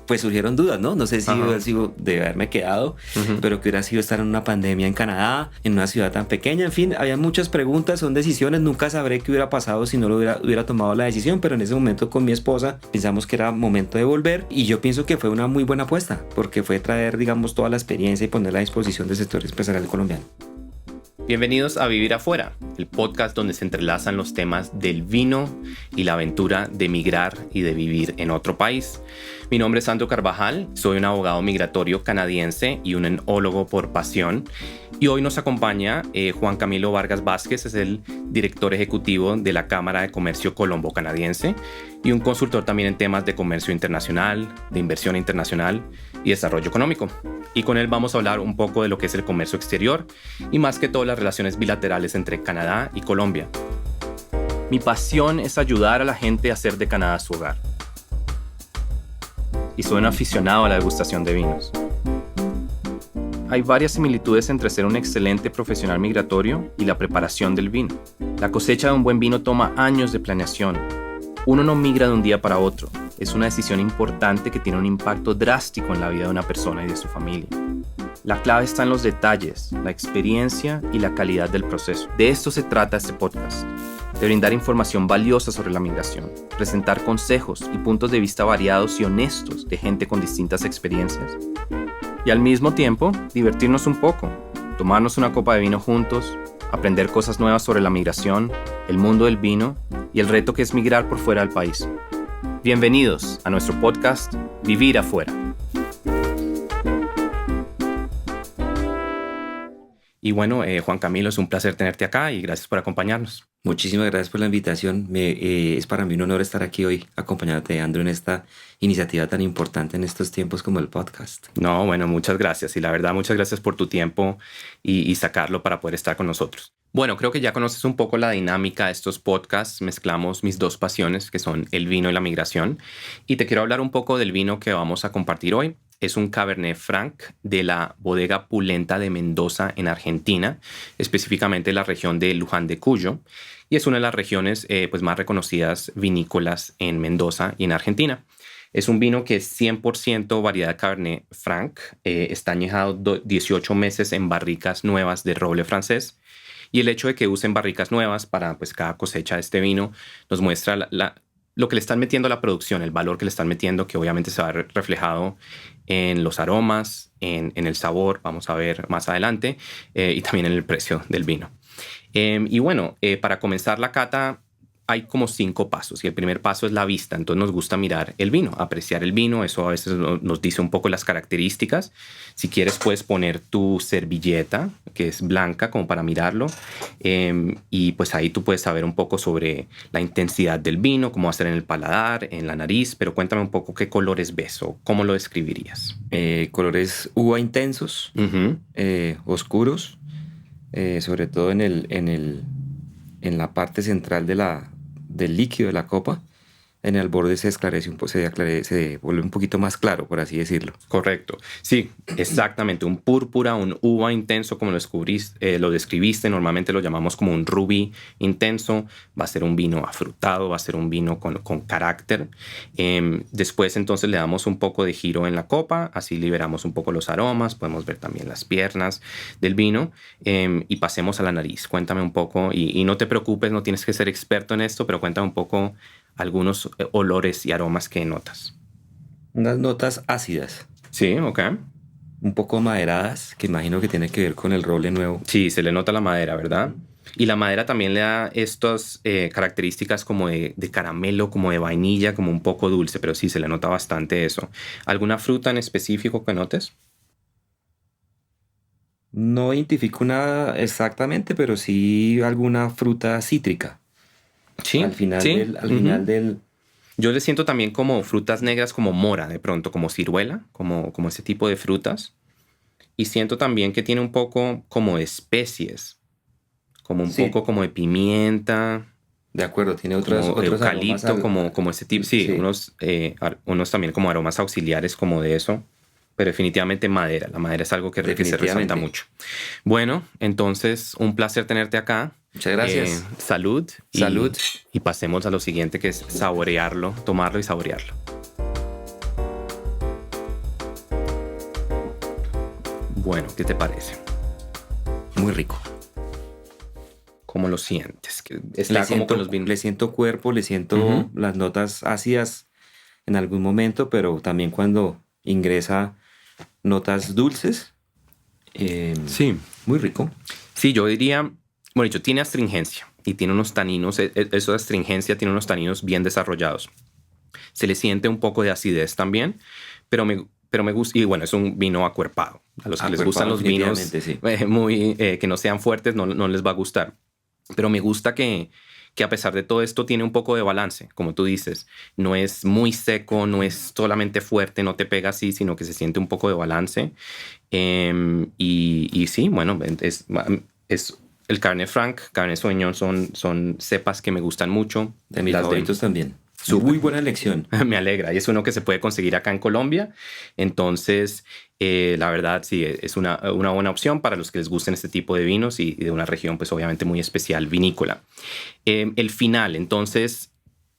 pues surgieron dudas, ¿no? No sé si hubiera sido de haberme quedado, pero que hubiera sido estar en una pandemia en Canadá, en una ciudad tan pequeña. En fin, había muchas preguntas, son decisiones. Nunca sabré qué hubiera pasado si no lo hubiera tomado la decisión, pero en ese momento con mi esposa pensamos que era momento de volver y yo pienso que fue una muy buena apuesta porque fue traer, digamos, toda la experiencia y ponerla a disposición del sector empresarial colombiano. Bienvenidos a Vivir Afuera, el podcast donde se entrelazan los temas del vino y la aventura de migrar y de vivir en otro país. Mi nombre es Sandro Carvajal, soy un abogado migratorio canadiense y un enólogo por pasión. Y hoy nos acompaña Juan Camilo Vargas Vázquez, es el director ejecutivo de la Cámara de Comercio Colombo-Canadiense y un consultor también en temas de comercio internacional, de inversión internacional y desarrollo económico. Y con él vamos a hablar un poco de lo que es el comercio exterior y más que todo las relaciones bilaterales entre Canadá y Colombia. Mi pasión es ayudar a la gente a hacer de Canadá su hogar. Y soy un aficionado a la degustación de vinos. Hay varias similitudes entre ser un excelente profesional migratorio y la preparación del vino. La cosecha de un buen vino toma años de planeación. Uno no migra de un día para otro. Es una decisión importante que tiene un impacto drástico en la vida de una persona y de su familia. La clave está en los detalles, la experiencia y la calidad del proceso. De esto se trata este podcast. De brindar información valiosa sobre la migración, presentar consejos y puntos de vista variados y honestos de gente con distintas experiencias. Y al mismo tiempo, divertirnos un poco, tomarnos una copa de vino juntos, aprender cosas nuevas sobre la migración, el mundo del vino y el reto que es migrar por fuera del país. Bienvenidos a nuestro podcast Vivir Afuera. Y bueno, Juan Camilo, es un placer tenerte acá y gracias por acompañarnos. Muchísimas gracias por la invitación. Es para mí un honor estar aquí hoy acompañándote de Andrew en esta iniciativa tan importante en estos tiempos como el podcast. No, bueno, muchas gracias. Y la verdad, muchas gracias por tu tiempo y sacarlo para poder estar con nosotros. Bueno, creo que ya conoces un poco la dinámica de estos podcasts. Mezclamos mis dos pasiones, que son el vino y la migración. Y te quiero hablar un poco del vino que vamos a compartir hoy. Es un Cabernet Franc de la bodega Pulenta de Mendoza en Argentina, específicamente la región de Luján de Cuyo. Y es una de las regiones pues más reconocidas vinícolas en Mendoza y en Argentina. Es un vino que es 100% variedad Cabernet Franc. Está añejado 18 meses en barricas nuevas de roble francés. Y el hecho de que usen barricas nuevas para pues, cada cosecha de este vino nos muestra lo que le están metiendo a la producción, el valor que le están metiendo, que obviamente se va a ver reflejado en los aromas, en el sabor, vamos a ver más adelante, y también en el precio del vino. Y bueno, para comenzar la cata hay como 5 pasos y el primer paso es la vista. Entonces nos gusta mirar el vino, apreciar el vino. Eso a veces nos dice un poco las características. Si quieres puedes poner tu servilleta, que es blanca, como para mirarlo. Y pues ahí tú puedes saber un poco sobre la intensidad del vino, cómo va a ser en el paladar, en la nariz. Pero cuéntame un poco qué colores ves o cómo lo describirías. Colores uva intensos, oscuros, sobre todo en la parte central del líquido de la copa. En el borde se esclarece un poco, se vuelve un poquito más claro, por así decirlo. Correcto. Sí, exactamente. Un púrpura, un uva intenso, como lo describiste. Normalmente lo llamamos como un rubí intenso. Va a ser un vino afrutado, va a ser un vino con carácter. Después entonces le damos un poco de giro en la copa, así liberamos un poco los aromas. Podemos ver también las piernas del vino. Y pasemos a la nariz. Cuéntame un poco, y no te preocupes, no tienes que ser experto en esto, pero cuéntame un poco algunos olores y aromas que notas. Unas notas ácidas. Sí, ok. Un poco maderadas, que imagino que tiene que ver con el roble nuevo. Sí, se le nota la madera, ¿verdad? Y la madera también le da estas características como de caramelo, como de vainilla, como un poco dulce, pero sí, se le nota bastante eso. ¿Alguna fruta en específico que notes? No identifico nada exactamente, pero sí alguna fruta cítrica. Sí, al final sí. Final del... Yo le siento también como frutas negras, como mora de pronto, como ciruela, como ese tipo de frutas. Y siento también que tiene un poco como de especies, como un poco como de pimienta. De acuerdo, tiene otros eucalipto, como ese tipo. Sí, sí. Unos también como aromas auxiliares como de eso. Pero definitivamente madera. La madera es algo que se resalta mucho. Bueno, entonces un placer tenerte acá. Muchas gracias. Salud. Salud. Y pasemos a lo siguiente, que es saborearlo, tomarlo y saborearlo. Bueno, ¿qué te parece? Muy rico. ¿Cómo lo sientes? Que está como con los vinos. Le siento cuerpo, le siento las notas ácidas en algún momento, pero también cuando ingresa notas dulces. Sí. Muy rico. Sí, yo diría, bueno, dicho, tiene astringencia y tiene unos taninos, eso de astringencia tiene unos taninos bien desarrollados. Se le siente un poco de acidez también, pero me gusta, y bueno, es un vino acuerpado. A los que les gustan los vinos sí. que no sean fuertes no les va a gustar. Pero me gusta que a pesar de todo esto tiene un poco de balance, como tú dices. No es muy seco, no es solamente fuerte, no te pega así, sino que se siente un poco de balance. Y sí, bueno, es el Cabernet Franc, Cabernet Sauvignon son cepas que me gustan mucho. De mis favoritos también. Súper. Muy buena elección. Me alegra. Y es uno que se puede conseguir acá en Colombia. Entonces, la verdad, sí, es una buena opción para los que les gusten este tipo de vinos y de una región, pues obviamente muy especial, vinícola. El final, entonces,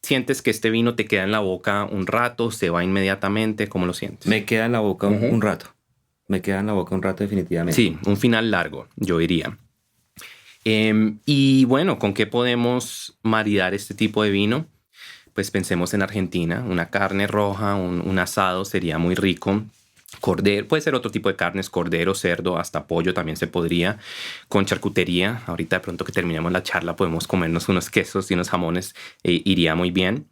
¿sientes que este vino te queda en la boca un rato? ¿Se va inmediatamente? ¿Cómo lo sientes? Me queda en la boca un rato. Me queda en la boca un rato definitivamente. Sí, un final largo, yo diría. Y bueno, ¿con qué podemos maridar este tipo de vino? Pues pensemos en Argentina, una carne roja, un asado sería muy rico. Cordero, puede ser otro tipo de carnes, cordero, cerdo, hasta pollo también se podría. Con charcutería, ahorita de pronto que terminemos la charla podemos comernos unos quesos y unos jamones, iría muy bien.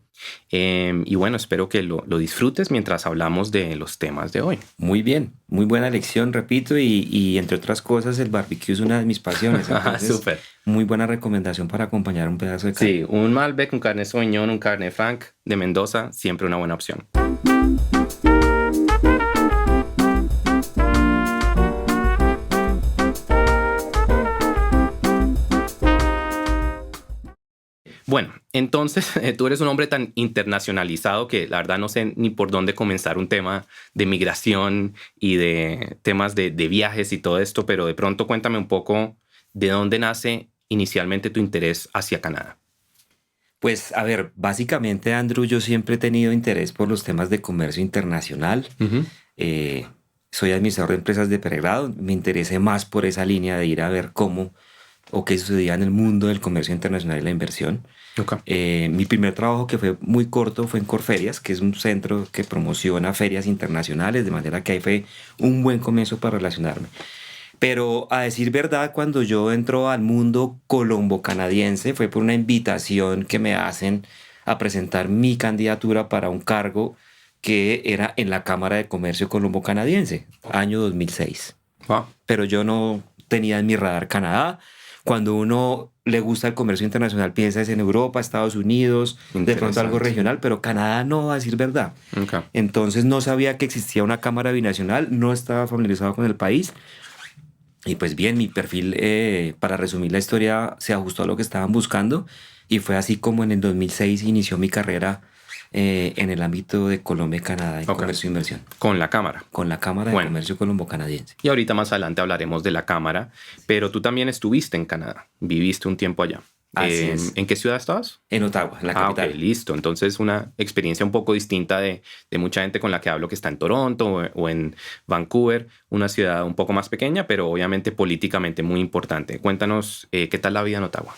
Y bueno, espero que lo disfrutes mientras hablamos de los temas de hoy. Muy bien, muy buena lección, repito, y entre otras cosas el barbecue es una de mis pasiones. Entonces, Súper. Muy buena recomendación para acompañar un pedazo de carne. Sí, un Malbec, un Cabernet Sauvignon, un Cabernet Franc de Mendoza, siempre una buena opción. Bueno, entonces tú eres un hombre tan internacionalizado que la verdad no sé ni por dónde comenzar un tema de migración y de temas de viajes y todo esto, pero de pronto cuéntame un poco de dónde nace inicialmente tu interés hacia Canadá. Pues a ver, básicamente Andrew, yo siempre he tenido interés por los temas de comercio internacional. Soy administrador de empresas de pregrado, me interesé más por esa línea de ir a ver cómo o qué sucedía en el mundo del comercio internacional y la inversión. Okay. Mi primer trabajo, que fue muy corto, fue en Corferias, que es un centro que promociona ferias internacionales, de manera que ahí fue un buen comienzo para relacionarme. Pero a decir verdad, cuando yo entro al mundo colombo-canadiense fue por una invitación que me hacen a presentar mi candidatura para un cargo que era en la Cámara de Comercio Colombo-Canadiense, año 2006. Wow. Pero yo no tenía en mi radar Canadá. Cuando uno le gusta el comercio internacional, piensa es en Europa, Estados Unidos, de pronto algo regional, pero Canadá no, a decir verdad. Okay. Entonces no sabía que existía una cámara binacional, no estaba familiarizado con el país. Y pues bien, mi perfil, para resumir la historia, se ajustó a lo que estaban buscando y fue así como en el 2006 inició mi carrera en el ámbito de Colombia y Canadá en comercio e inversión. Con la Cámara. Con la Cámara de Comercio Colombo-Canadiense. Y ahorita más adelante hablaremos de la Cámara, pero tú también estuviste en Canadá, viviste un tiempo allá. Así es. ¿En qué ciudad estabas? En Ottawa, en la capital. Ok, listo. Entonces una experiencia un poco distinta de mucha gente con la que hablo que está en Toronto o en Vancouver, una ciudad un poco más pequeña, pero obviamente políticamente muy importante. Cuéntanos, ¿qué tal la vida en Ottawa?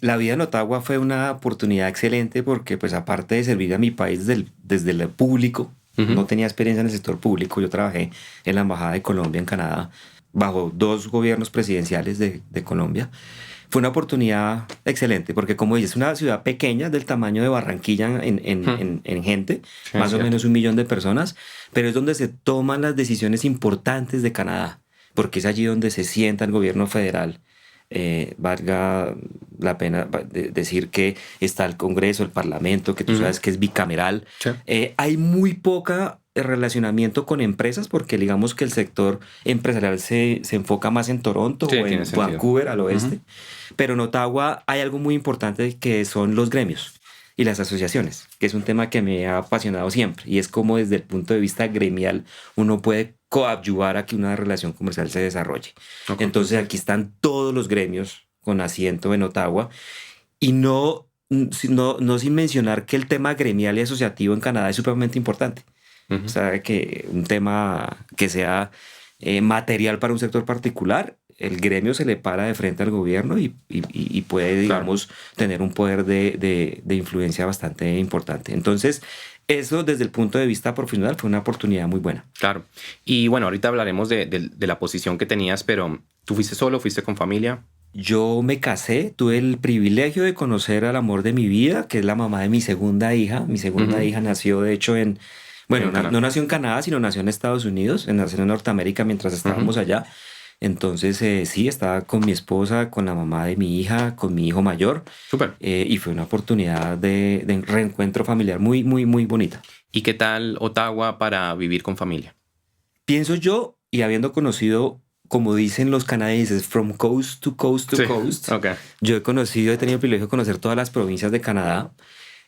La vida en Ottawa fue una oportunidad excelente porque, pues, aparte de servir a mi país desde el público, no tenía experiencia en el sector público. Yo trabajé en la Embajada de Colombia en Canadá bajo 2 gobiernos presidenciales de Colombia. Fue una oportunidad excelente porque, como dices, es una ciudad pequeña del tamaño de Barranquilla en gente, sí, más o menos 1 millón de personas, pero es donde se toman las decisiones importantes de Canadá, porque es allí donde se sienta el gobierno federal. Valga la pena decir que está el Congreso, el Parlamento, que tú sabes que es bicameral. Sí. Hay muy poca relacionamiento con empresas porque digamos que el sector empresarial se enfoca más en Toronto o en Vancouver al oeste. Pero en Ottawa hay algo muy importante que son los gremios y las asociaciones, que es un tema que me ha apasionado siempre y es como desde el punto de vista gremial uno puede coadyuvar a que una relación comercial se desarrolle. Okay. Entonces aquí están todos los gremios con asiento en Ottawa y no sin mencionar que el tema gremial y asociativo en Canadá es supremamente importante. O sea, que un tema que sea material para un sector particular, el gremio se le para de frente al gobierno y puede, digamos, tener un poder de influencia bastante importante. Entonces, eso desde el punto de vista profesional fue una oportunidad muy buena. Claro. Y bueno, ahorita hablaremos de la posición que tenías, pero ¿tú fuiste solo, fuiste con familia? Yo me casé, tuve el privilegio de conocer al amor de mi vida, que es la mamá de mi segunda hija. Mi segunda hija nació, de hecho, bueno, no nació en Canadá, sino nació en Estados Unidos, nació en Norteamérica mientras estábamos allá. Entonces, sí, estaba con mi esposa, con la mamá de mi hija, con mi hijo mayor. Súper. Y fue una oportunidad de reencuentro familiar muy, muy, muy bonita. ¿Y qué tal Ottawa para vivir con familia? Pienso yo, y habiendo conocido, como dicen los canadienses, from coast to coast to coast, Okay. Yo he tenido el privilegio de conocer todas las provincias de Canadá.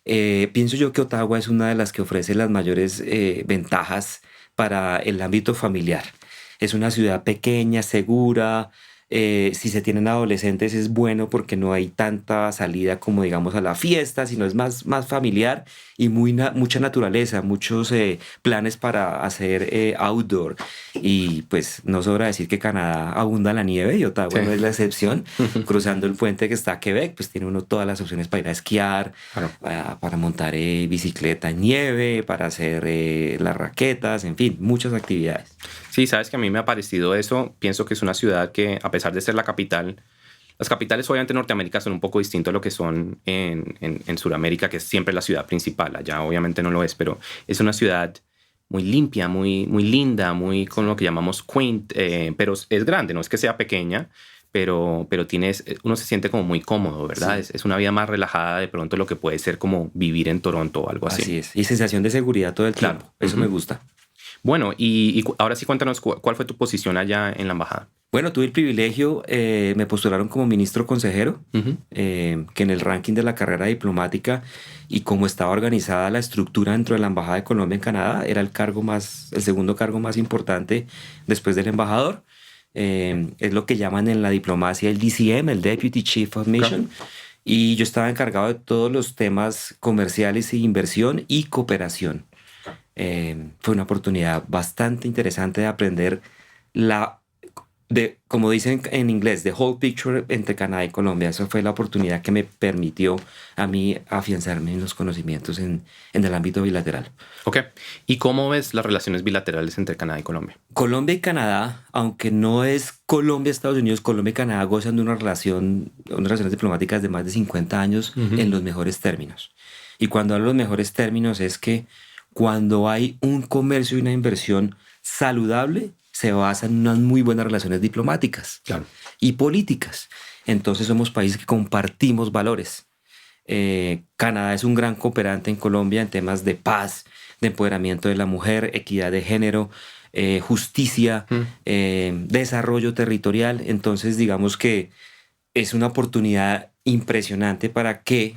Pienso yo que Ottawa es una de las que ofrece las mayores ventajas para el ámbito familiar. Es una ciudad pequeña, segura. Si se tienen adolescentes es bueno porque no hay tanta salida como digamos a la fiesta, sino es más familiar y mucha naturaleza, muchos planes para hacer outdoor. Y pues no sobra decir que Canadá abunda la nieve y Ottawa no es la excepción. Cruzando el puente que está a Quebec, pues tiene uno todas las opciones para ir a esquiar, para montar bicicleta en nieve, para hacer las raquetas, en fin, muchas actividades. Sí, sabes que a mí me ha parecido eso. Pienso que es una ciudad que, a pesar de ser la capital, las capitales obviamente en Norteamérica son un poco distintos a lo que son en Sudamérica, que es siempre la ciudad principal. Allá obviamente no lo es, pero es una ciudad muy limpia, muy linda, muy con lo que llamamos quaint, pero es grande, no es que sea pequeña, pero uno se siente como muy cómodo, ¿verdad? Sí. Es una vida más relajada de pronto lo que puede ser como vivir en Toronto o algo así. Así es. Y sensación de seguridad todo el tiempo. Eso me gusta. Bueno, y ahora sí cuéntanos cuál fue tu posición allá en la embajada. Bueno, tuve el privilegio, me postularon como ministro consejero, que en el ranking de la carrera diplomática y como estaba organizada la estructura dentro de la Embajada de Colombia en Canadá, era el segundo cargo más importante después del embajador. Es lo que llaman en la diplomacia el DCM, el Deputy Chief of Mission. Y yo estaba encargado de todos los temas comerciales y inversión y cooperación. Fue una oportunidad bastante interesante de aprender como dicen en inglés, the whole picture entre Canadá y Colombia. Esa fue la oportunidad que me permitió a mí afianzarme en los conocimientos en el ámbito bilateral. Ok. ¿Y cómo ves las relaciones bilaterales entre Canadá y Colombia? Colombia y Canadá, aunque no es Colombia-Estados Unidos, Colombia y Canadá gozan de unas relaciones diplomáticas de más de 50 años en los mejores términos. Y cuando hablo de los mejores términos es que cuando hay un comercio y una inversión saludable, se basa en unas muy buenas relaciones diplomáticas y políticas. Entonces somos países que compartimos valores. Canadá es un gran cooperante en Colombia en temas de paz, de empoderamiento de la mujer, equidad de género, justicia, desarrollo territorial. Entonces digamos que es una oportunidad impresionante para que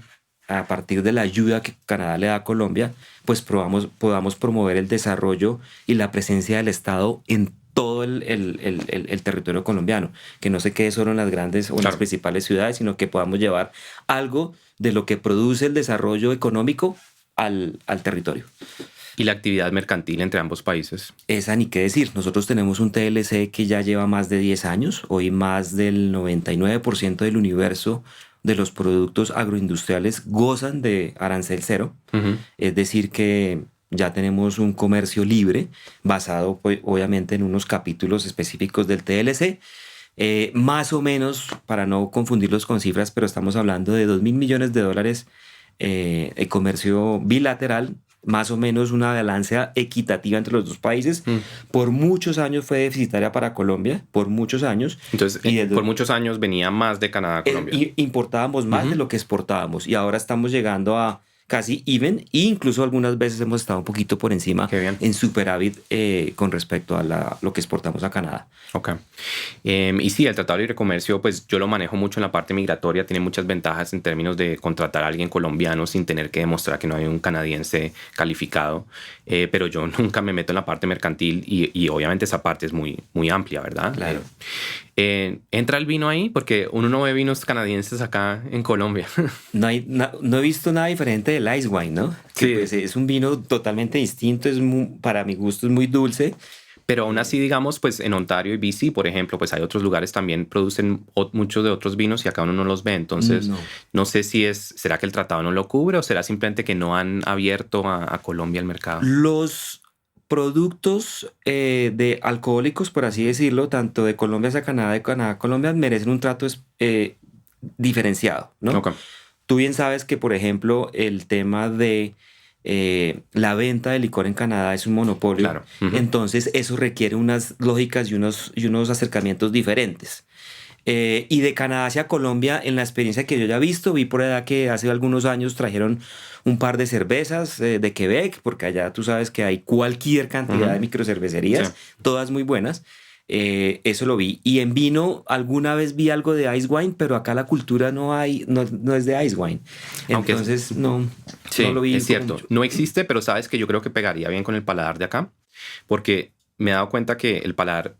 a partir de la ayuda que Canadá le da a Colombia, pues podamos promover el desarrollo y la presencia del Estado en todo el territorio colombiano, que no se quede solo en las grandes o en las principales ciudades, sino que podamos llevar algo de lo que produce el desarrollo económico al territorio. ¿Y la actividad mercantil entre ambos países? Esa ni qué decir. Nosotros tenemos un TLC que ya lleva más de 10 años. Hoy más del 99% del universo de los productos agroindustriales gozan de arancel cero. Es decir que ya tenemos un comercio libre basado obviamente en unos capítulos específicos del TLC. Más o menos, para no confundirlos con cifras, pero estamos hablando de $2.000 millones de comercio bilateral, más o menos una balanza equitativa entre los dos países. Por muchos años fue deficitaria para Colombia, por muchos años. Entonces, por muchos años venía más de Canadá a Colombia. Importábamos más de lo que exportábamos y ahora estamos llegando a casi even e incluso algunas veces hemos estado un poquito por encima en superávit con respecto a lo que exportamos a Canadá. Ok. Y sí, el Tratado de Libre Comercio, pues yo lo manejo mucho en la parte migratoria, tiene muchas ventajas en términos de contratar a alguien colombiano sin tener que demostrar que no hay un canadiense calificado, pero yo nunca me meto en la parte mercantil y obviamente esa parte es muy, muy amplia, ¿verdad? Claro. ¿Entra el vino ahí? Porque uno no ve vinos canadienses acá en Colombia. No he visto nada diferente del ice wine, ¿no? Sí. Que, pues, es un vino totalmente distinto, para mi gusto es muy dulce, Pero aún así, digamos, pues en Ontario y BC, por ejemplo, pues hay otros lugares también producen muchos de otros vinos y acá uno no los ve. Entonces, no sé si ¿será que el tratado no lo cubre o será simplemente que no han abierto a Colombia el mercado? Los productos de alcohólicos, por así decirlo, tanto de Colombia hacia Canadá, de Canadá a Colombia, merecen un trato diferenciado, ¿no? Ok. Tú bien sabes que, por ejemplo, el tema de la venta de licor en Canadá es un monopolio. Claro. Ujú. Entonces eso requiere unas lógicas y unos acercamientos diferentes. Y de Canadá hacia Colombia, en la experiencia que yo ya he visto, vi por allá que hace algunos años trajeron un par de cervezas de Quebec, porque allá tú sabes que hay cualquier cantidad de microcervecerías, Sí. todas muy buenas. Eso lo vi. Y en vino, alguna vez vi algo de ice wine, pero acá la cultura no es de ice wine. Aunque Entonces, sí, no lo vi. es cierto. mucho. No existe, pero sabes que yo creo que pegaría bien con el paladar de acá, porque me he dado cuenta que el paladar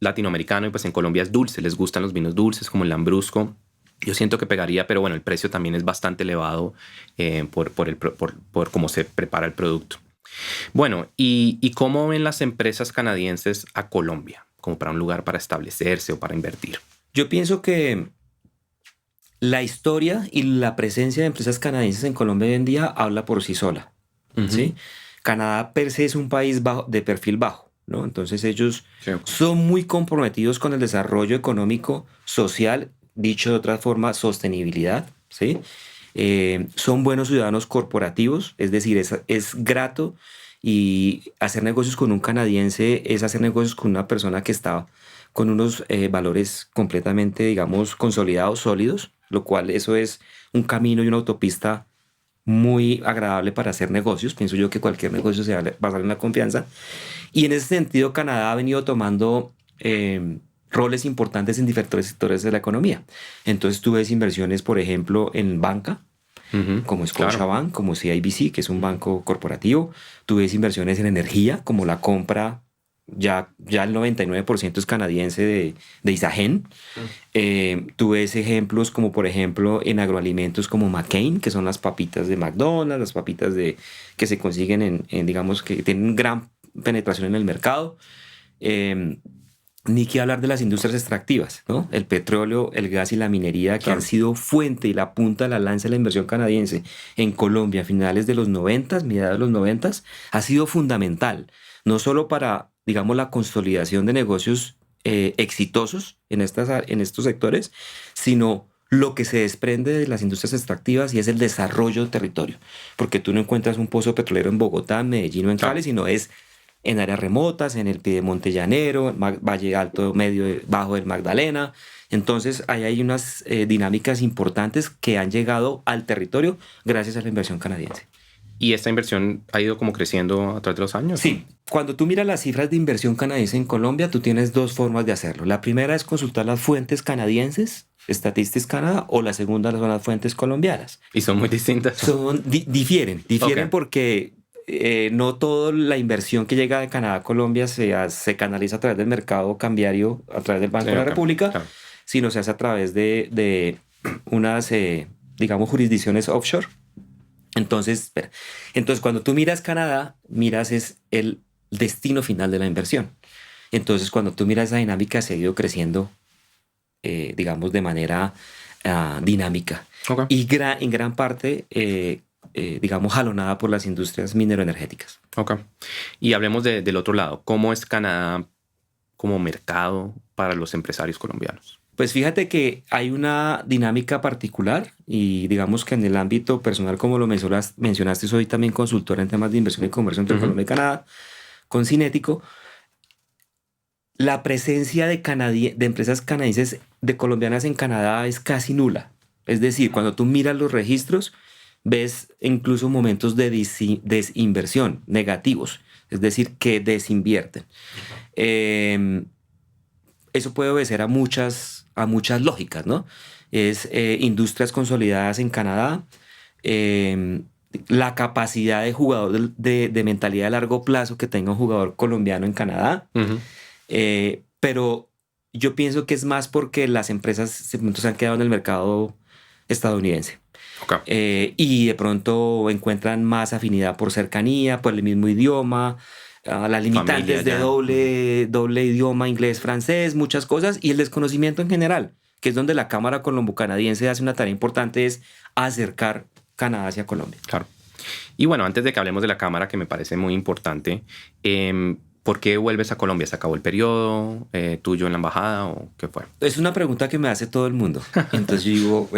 latinoamericano y pues en Colombia es dulce, les gustan los vinos dulces como el lambrusco. Yo siento que pegaría, pero bueno, el precio también es bastante elevado por cómo se prepara el producto. Bueno, ¿y cómo ven las empresas canadienses a Colombia como para un lugar para establecerse o para invertir? Yo pienso que la historia y la presencia de empresas canadienses en Colombia hoy en día habla por sí sola. ¿Sí? Canadá per se es un país de perfil bajo, ¿no? Entonces ellos Sí. son muy comprometidos con el desarrollo económico, social, dicho de otra forma, sostenibilidad, ¿sí? Son buenos ciudadanos corporativos, es decir, es grato y hacer negocios con un canadiense es hacer negocios con una persona que está con unos valores completamente, digamos, consolidados, sólidos, lo cual eso es un camino y una autopista muy agradable para hacer negocios. Pienso yo que cualquier negocio se va a basar en la confianza. Y en ese sentido, Canadá ha venido tomando roles importantes en diferentes sectores de la economía. Entonces tú ves inversiones, por ejemplo, en banca, como Scotiabank, como CIBC, que es un banco corporativo. Tú ves inversiones en energía, como la compra, ya el 99% es canadiense de Isagen. Tú ves ejemplos como, por ejemplo, en agroalimentos como McCain, que son las papitas de McDonald's, las papitas que se consiguen digamos, que tienen gran penetración en el mercado. Ni que hablar de las industrias extractivas, ¿no? El petróleo, el gas y la minería, que han sido fuente y la punta de la lanza de la inversión canadiense en Colombia a finales de los 90, mediados de los 90, ha sido fundamental, no solo para, digamos, la consolidación de negocios exitosos en estos sectores, sino lo que se desprende de las industrias extractivas y es el desarrollo del territorio. Porque tú no encuentras un pozo petrolero en Bogotá, en Medellín o en Cali, sino es en áreas remotas, en el Piedemonte Llanero, Valle Alto, Medio, Bajo del Magdalena. Entonces, ahí hay unas dinámicas importantes que han llegado al territorio gracias a la inversión canadiense. ¿Y esta inversión ha ido como creciendo a través de los años? Sí. Cuando tú miras las cifras de inversión canadiense en Colombia, tú tienes dos formas de hacerlo. La primera es consultar las fuentes canadienses, Statistics Canada, o la segunda son las fuentes colombianas. ¿Y son muy distintas? Difieren Okay. porque no toda la inversión que llega de Canadá a Colombia se canaliza a través del mercado cambiario, a través del Banco de la República, claro, sino se hace a través de unas, digamos, jurisdicciones offshore. Entonces, cuando tú miras Canadá, miras es el destino final de la inversión. Entonces, cuando tú miras esa dinámica, se ha ido creciendo, digamos, de manera dinámica. Okay. Y en gran parte, digamos, jalonada por las industrias mineroenergéticas. Ok. Y hablemos del otro lado. ¿Cómo es Canadá como mercado para los empresarios colombianos? Pues fíjate que hay una dinámica particular y digamos que en el ámbito personal, como lo mencionaste, soy también consultor en temas de inversión y comercio entre Colombia y Canadá, con Cinético. La presencia de empresas canadienses, de colombianas en Canadá es casi nula. Es decir, cuando tú miras los registros, ves incluso momentos de desinversión negativos, es decir, que desinvierten. Eso puede obedecer a muchas lógicas, ¿no? Es industrias consolidadas en Canadá, la capacidad de jugador de mentalidad a largo plazo que tenga un jugador colombiano en Canadá, pero yo pienso que es más porque las empresas se han quedado en el mercado estadounidense. Okay. Y de pronto encuentran más afinidad por cercanía, por el mismo idioma, las limitantes de doble idioma, inglés, francés, muchas cosas, y el desconocimiento en general, que es donde la Cámara Colombo-Canadiense hace una tarea importante, es acercar Canadá hacia Colombia. Claro. Y bueno, antes de que hablemos de la Cámara, que me parece muy importante, ¿por qué vuelves a Colombia? ¿Se acabó el periodo tuyo en la embajada o qué fue? Es una pregunta que me hace todo el mundo. Entonces yo digo,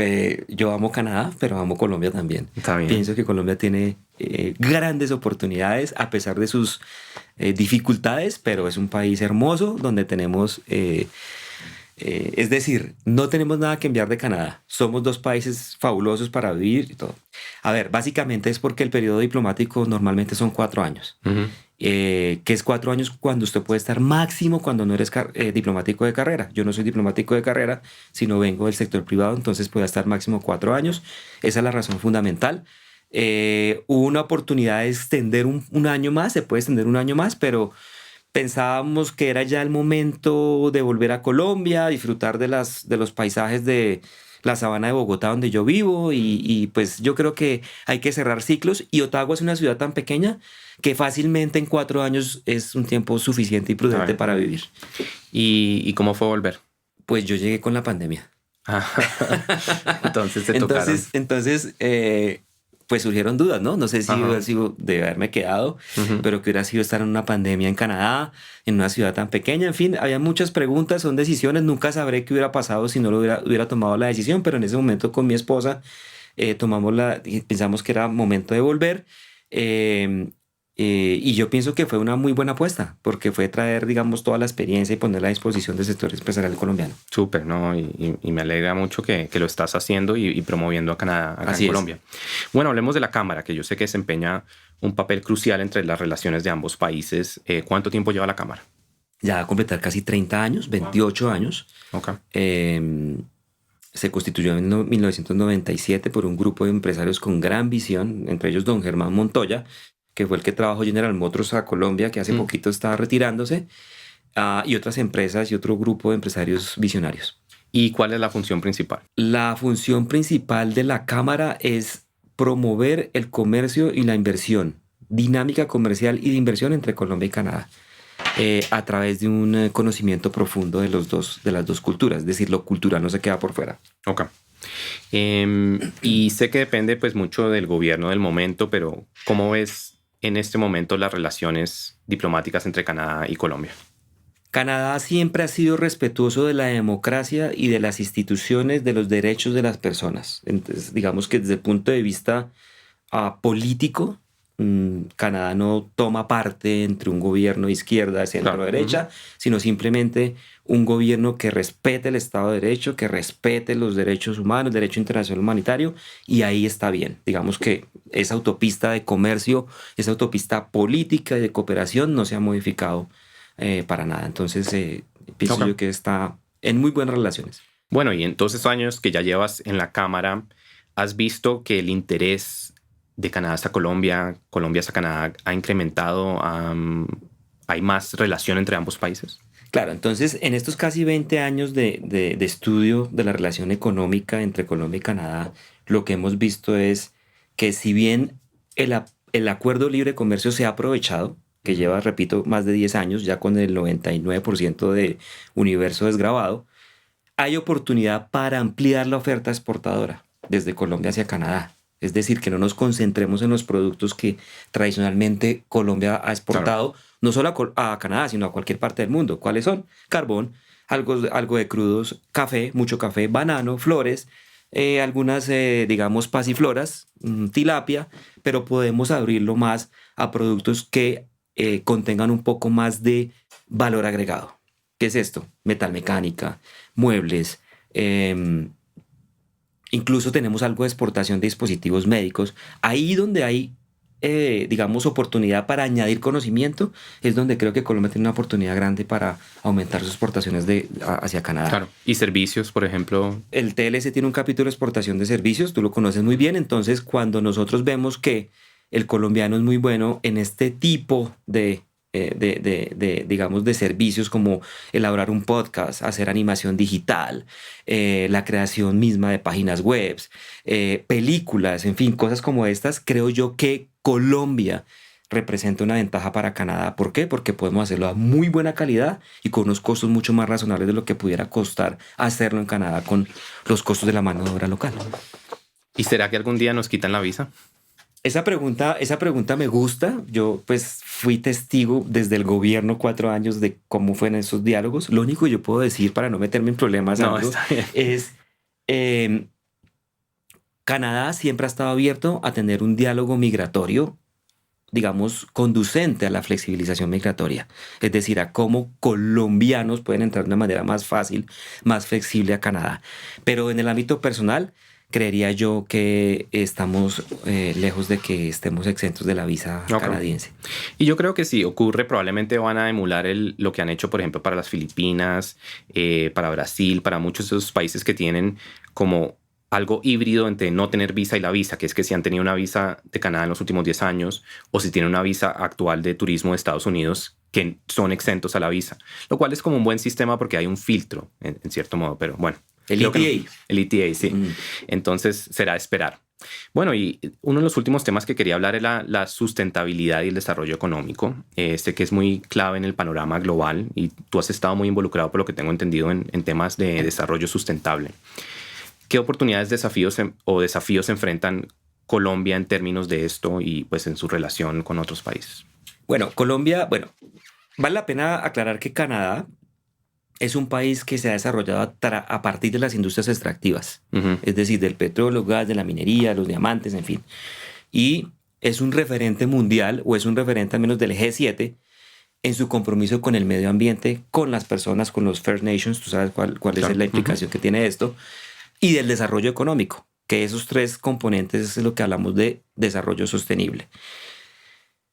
yo amo Canadá, pero amo Colombia también. Está bien. Pienso que Colombia tiene grandes oportunidades a pesar de sus dificultades, pero es un país hermoso donde tenemos... es decir, no tenemos nada que enviar de Canadá. Somos dos países fabulosos para vivir y todo. A ver, básicamente es porque el periodo diplomático normalmente son 4 años. Uh-huh. Que es 4 años cuando usted puede estar máximo cuando no eres diplomático de carrera. Yo no soy diplomático de carrera, sino vengo del sector privado, entonces puedo estar máximo 4 años. Esa es la razón fundamental. Hubo una oportunidad de extender un año más, se puede extender un año más, pero pensábamos que era ya el momento de volver a Colombia, disfrutar de los paisajes de la sabana de Bogotá donde yo vivo y pues yo creo que hay que cerrar ciclos y Ottawa es una ciudad tan pequeña que fácilmente en 4 años es un tiempo suficiente y prudente para vivir. ¿Y cómo fue volver? Pues yo llegué con la pandemia. Entonces te tocaron. Entonces pues surgieron dudas, ¿no? No sé si hubiera sido de haberme quedado, pero que hubiera sido estar en una pandemia en Canadá, en una ciudad tan pequeña. En fin, había muchas preguntas, son decisiones. Nunca sabré qué hubiera pasado si no lo hubiera tomado la decisión, pero en ese momento con mi esposa pensamos que era momento de volver. Y yo pienso que fue una muy buena apuesta, porque fue traer, digamos, toda la experiencia y ponerla a disposición del sector empresarial colombiano. Súper, ¿no? Y me alegra mucho que lo estás haciendo y promoviendo a Canadá acá en Colombia. Bueno, hablemos de la Cámara, que yo sé que desempeña un papel crucial entre las relaciones de ambos países. ¿Cuánto tiempo lleva la Cámara? Ya va a completar casi 30 años, 28 años. Okay. Se constituyó en 1997 por un grupo de empresarios con gran visión, entre ellos don Germán Montoya, que fue el que trabajó General Motors a Colombia, que hace poquito estaba retirándose, y otras empresas y otro grupo de empresarios visionarios. ¿Y cuál es la función principal? La función principal de la Cámara es promover el comercio y la inversión, dinámica comercial y de inversión entre Colombia y Canadá, a través de un conocimiento profundo de las dos culturas, es decir, lo cultural no se queda por fuera. Ok. Y sé que depende pues mucho del gobierno del momento, pero ¿cómo ves en este momento las relaciones diplomáticas entre Canadá y Colombia? Canadá siempre ha sido respetuoso de la democracia y de las instituciones, de los derechos de las personas. Entonces, digamos que desde el punto de vista político, Canadá no toma parte entre un gobierno de izquierda, centro, derecha, sino simplemente un gobierno que respete el Estado de Derecho, que respete los derechos humanos, el derecho internacional humanitario, y ahí está bien. Digamos que esa autopista de comercio, esa autopista política y de cooperación no se ha modificado para nada. Entonces, pienso yo que está en muy buenas relaciones. Bueno, y en todos esos años que ya llevas en la Cámara, ¿has visto que el interés de Canadá hasta Colombia, Colombia hasta Canadá, ha incrementado? ¿Hay más relación entre ambos países? Claro, entonces en estos casi 20 años de estudio de la relación económica entre Colombia y Canadá, lo que hemos visto es que si bien el acuerdo de libre comercio se ha aprovechado, que lleva, repito, más de 10 años, ya con el 99% de universo desgravado, hay oportunidad para ampliar la oferta exportadora desde Colombia hacia Canadá. Es decir, que no nos concentremos en los productos que tradicionalmente Colombia ha exportado, no solo a Canadá, sino a cualquier parte del mundo. ¿Cuáles son? Carbón, algo de crudos, café, mucho café, banano, flores, algunas, digamos, pasifloras, tilapia, pero podemos abrirlo más a productos que contengan un poco más de valor agregado. ¿Qué es esto? Metalmecánica, muebles, incluso tenemos algo de exportación de dispositivos médicos. Ahí donde hay, digamos, oportunidad para añadir conocimiento, es donde creo que Colombia tiene una oportunidad grande para aumentar sus exportaciones hacia Canadá. Claro. ¿Y servicios, por ejemplo? El TLC tiene un capítulo de exportación de servicios, tú lo conoces muy bien. Entonces, cuando nosotros vemos que el colombiano es muy bueno en este tipo digamos, de servicios como elaborar un podcast, hacer animación digital, la creación misma de páginas web, películas, en fin, cosas como estas, creo yo que Colombia representa una ventaja para Canadá. ¿Por qué? Porque podemos hacerlo a muy buena calidad y con unos costos mucho más razonables de lo que pudiera costar hacerlo en Canadá con los costos de la mano de obra local. ¿Y será que algún día nos quitan la visa? Esa pregunta me gusta. Yo pues fui testigo desde el gobierno 4 años de cómo fueron esos diálogos. Lo único que yo puedo decir para no meterme en problemas es Canadá siempre ha estado abierto a tener un diálogo migratorio, digamos, conducente a la flexibilización migratoria. Es decir, a cómo colombianos pueden entrar de una manera más fácil, más flexible a Canadá. Pero en el ámbito personal, creería yo que estamos lejos de que estemos exentos de la visa canadiense. Y yo creo que si ocurre, probablemente van a emular lo que han hecho, por ejemplo, para las Filipinas, para Brasil, para muchos de esos países que tienen como algo híbrido entre no tener visa y la visa, que es que si han tenido una visa de Canadá en los últimos 10 años o si tienen una visa actual de turismo de Estados Unidos, que son exentos a la visa, lo cual es como un buen sistema porque hay un filtro, en cierto modo, pero bueno. El ETA. El ETA, sí. Entonces será esperar. Bueno, y uno de los últimos temas que quería hablar era la sustentabilidad y el desarrollo económico. Sé que es muy clave en el panorama global y tú has estado muy involucrado, por lo que tengo entendido, en temas de desarrollo sustentable. ¿Qué oportunidades, desafíos enfrentan Colombia en términos de esto y pues en su relación con otros países? Bueno, Colombia, vale la pena aclarar que Canadá es un país que se ha desarrollado a partir de las industrias extractivas, es decir, del petróleo, gas, de la minería, los diamantes, en fin. Y es un referente mundial, o es un referente al menos del G7, en su compromiso con el medio ambiente, con las personas, con los First Nations, tú sabes cuál es la implicación que tiene esto, y del desarrollo económico, que esos 3 componentes es lo que hablamos de desarrollo sostenible.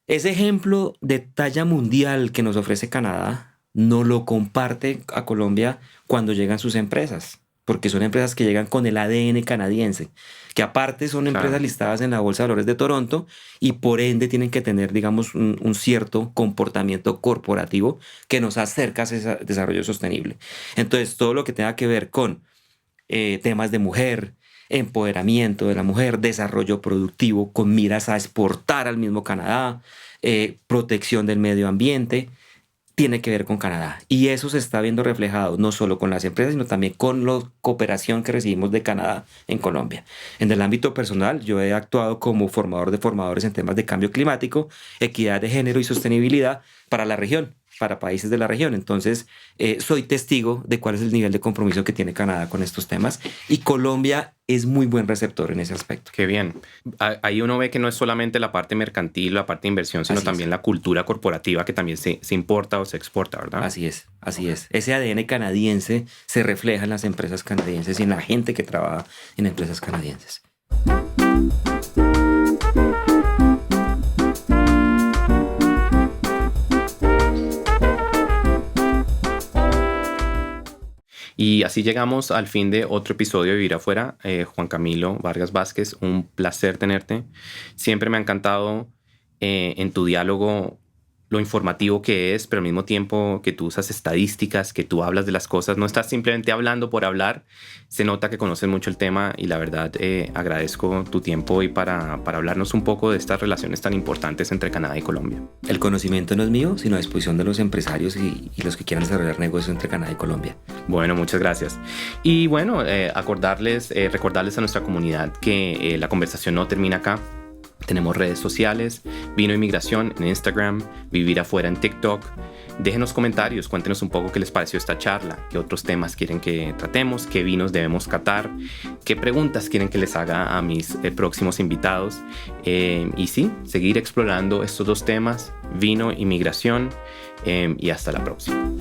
Ese ejemplo de talla mundial que nos ofrece Canadá no lo comparte a Colombia cuando llegan sus empresas, porque son empresas que llegan con el ADN canadiense, que aparte son empresas listadas en la Bolsa de Valores de Toronto y por ende tienen que tener, digamos, un cierto comportamiento corporativo que nos acerca a ese desarrollo sostenible. Entonces, todo lo que tenga que ver con temas de mujer, empoderamiento de la mujer, desarrollo productivo con miras a exportar al mismo Canadá, protección del medio ambiente, tiene que ver con Canadá. Y eso se está viendo reflejado no solo con las empresas, sino también con la cooperación que recibimos de Canadá en Colombia. En el ámbito personal, yo he actuado como formador de formadores en temas de cambio climático, equidad de género y sostenibilidad para la región, para países de la región. Entonces, soy testigo de cuál es el nivel de compromiso que tiene Canadá con estos temas y Colombia es muy buen receptor en ese aspecto. Qué bien. Ahí uno ve que no es solamente la parte mercantil, la parte de inversión, sino también la cultura corporativa que también se importa o se exporta, ¿verdad? Así es. Ese ADN canadiense se refleja en las empresas canadienses y en la gente que trabaja en empresas canadienses. Y así llegamos al fin de otro episodio de Vivir Afuera. Juan Camilo Vargas Vázquez, un placer tenerte. Siempre me ha encantado en tu diálogo lo informativo que es, pero al mismo tiempo que tú usas estadísticas, que tú hablas de las cosas. No estás simplemente hablando por hablar. Se nota que conoces mucho el tema y la verdad agradezco tu tiempo y para hablarnos un poco de estas relaciones tan importantes entre Canadá y Colombia. El conocimiento no es mío, sino a disposición de los empresarios y los que quieran desarrollar negocios entre Canadá y Colombia. Bueno, muchas gracias. Y bueno, recordarles a nuestra comunidad que la conversación no termina acá. Tenemos redes sociales, Vino Inmigración en Instagram, Vivir Afuera en TikTok. Déjenos comentarios, cuéntenos un poco qué les pareció esta charla, qué otros temas quieren que tratemos, qué vinos debemos catar, qué preguntas quieren que les haga a mis próximos invitados. Y sí, seguir explorando estos 2 temas, vino y migración. Y hasta la próxima.